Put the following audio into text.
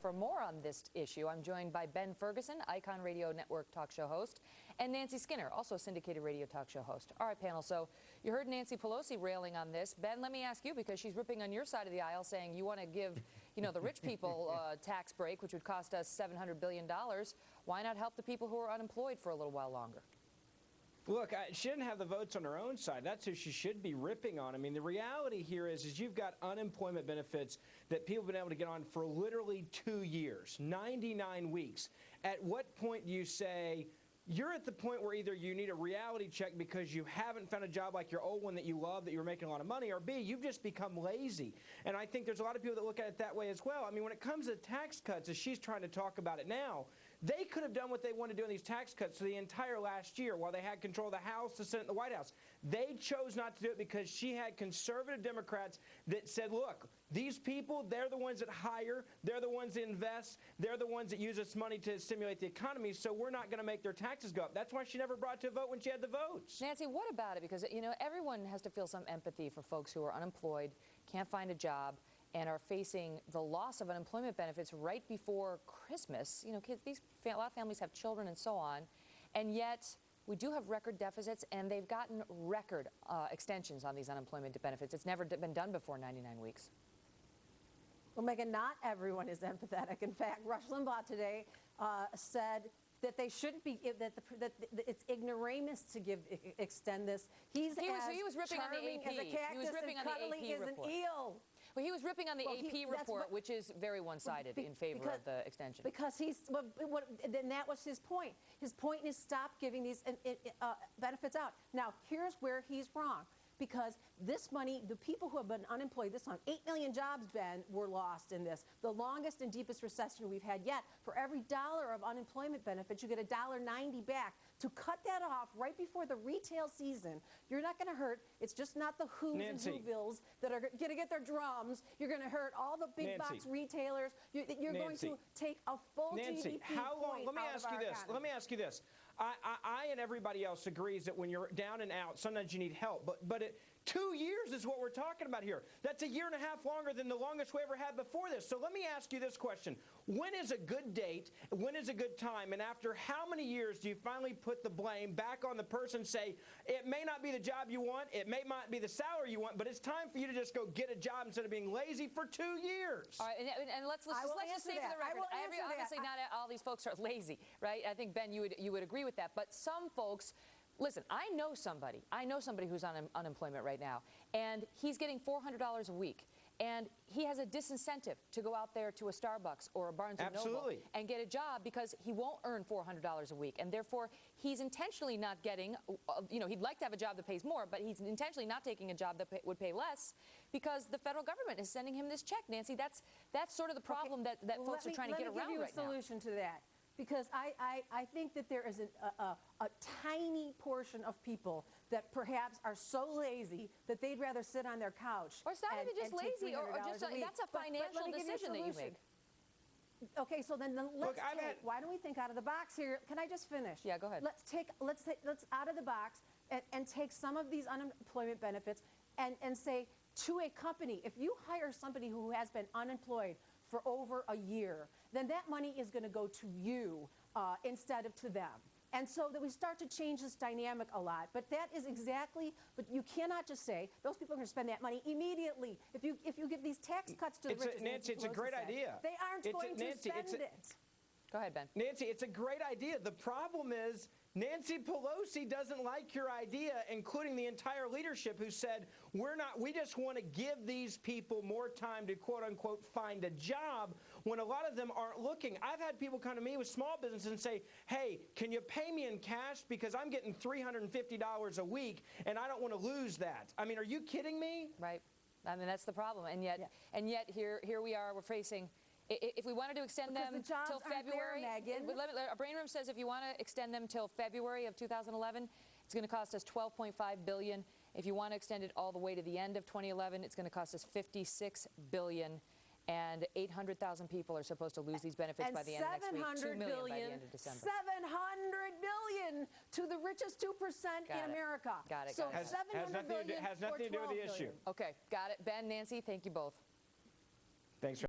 for more on this issue, I'm joined by Ben Ferguson, Icon Radio Network talk show host, and Nancy Skinner, also a syndicated radio talk show host. All right, panel, so you heard Nancy Pelosi railing on this. Ben, let me ask you, because she's ripping on your side of the aisle, saying you want to give, the rich people a tax break, which would cost us $700 billion. Why not help the people who are unemployed for a little while longer? Look, she didn't have the votes on her own side. That's who she should be ripping on. I mean, the reality here is you've got unemployment benefits that people have been able to get on for literally 2 years, 99 weeks. At what point do you say, you're at the point where either you need a reality check because you haven't found a job like your old one that you love, that you were making a lot of money, or B, you've just become lazy. And I think there's a lot of people that look at it that way as well. I mean, when it comes to tax cuts, as she's trying to talk about it now, they could have done what they wanted to do in these tax cuts for the entire last year while they had control of the House, the Senate, and the White House. They chose not to do it because she had conservative Democrats that said, look, these people, they're the ones that hire, they're the ones that invest, they're the ones that use this money to stimulate the economy, so we're not going to make their taxes go up. That's why she never brought it to a vote when she had the votes. Nancy, what about it? Because, everyone has to feel some empathy for folks who are unemployed, can't find a job, and are facing the loss of unemployment benefits right before Christmas. Kids, a lot of families have children and so on, and yet we do have record deficits, and they've gotten record extensions on these unemployment benefits. It's never been done before 99 weeks. Well, Megan, not everyone is empathetic. In fact, Rush Limbaugh today said that they shouldn't be, that it's ignoramus to extend this. He was ripping on the AP. As a cactus, he was ripping on the AP report. An eel. Well, he was ripping on the AP report, which is very one-sided in favor of the extension. Because then that was his point. His point is stop giving these benefits out. Now, here's where he's wrong. Because this money, the people who have been unemployed this long, 8 million jobs, Ben, were lost in this. The longest and deepest recession we've had yet. For every dollar of unemployment benefits, you get $1.90 back. To cut that off right before the retail season, you're not going to hurt. It's just not the Who's and Whovilles that are going to get their drums. You're going to hurt all the big box retailers. You're going to take a full GDP how long? point Let me out ask of you our this. economy. Let me ask you this. I and everybody else agrees that when you're down and out, sometimes you need help. But 2 years is what we're talking about here. That's a year and a half longer than the longest we ever had before this. So let me ask you this question. When is a good date? When is a good time? And after how many years do you finally put the blame back on the person, say, it may not be the job you want, it may not be the salary you want, but it's time for you to just go get a job instead of being lazy for 2 years? All right, and let's just say for the record, obviously not all these folks are lazy, right? I think, Ben, you would agree with that. But some folks, listen, I know somebody who's on unemployment right now, and he's getting $400 a week. And he has a disincentive to go out there to a Starbucks or a Barnes & Noble and get a job because he won't earn $400 a week. And therefore, he's intentionally not getting, he'd like to have a job that pays more, but he's intentionally not taking a job that would pay less because the federal government is sending him this check, Nancy. That's sort of the problem that folks are trying to get around right now. Let me give you a solution to that. Because I think that there is a tiny portion of people that perhaps are so lazy that they'd rather sit on their couch. Or it's not even just lazy, or just that's a financial decision that you make. Okay, so then why don't we think out of the box here? Can I just finish? Yeah, go ahead. Let's out of the box and take some of these unemployment benefits and say to a company, if you hire somebody who has been unemployed for over a year, then that money is going to go to you instead of to them. And so that we start to change this dynamic a lot. But that is but you cannot just say those people are going to spend that money immediately. If you give these tax cuts to the richest, Nancy, it's a great idea. They aren't going to spend it. Go ahead, Ben. Nancy, it's a great idea. The problem is Nancy Pelosi doesn't like your idea, including the entire leadership who said, we just want to give these people more time to quote unquote find a job when a lot of them aren't looking. I've had people come to me with small businesses and say, hey, can you pay me in cash because I'm getting $350 a week and I don't want to lose that. I mean, are you kidding me? Right. I mean, that's the problem. And yet here we are, we're facing, if we wanted to extend them till February, our brain room says if you want to extend them till February of 2011, it's going to cost us $12.5 billion. If you want to extend it all the way to the end of 2011, it's going to cost us $56 billion. And 800,000 people are supposed to lose these benefits by the end of next week. 2 million by the end of December. 700 billion to the richest 2% in America. Got it. So 700 billion has nothing to do with the issue. Okay, got it. Ben, Nancy, thank you both. Thanks.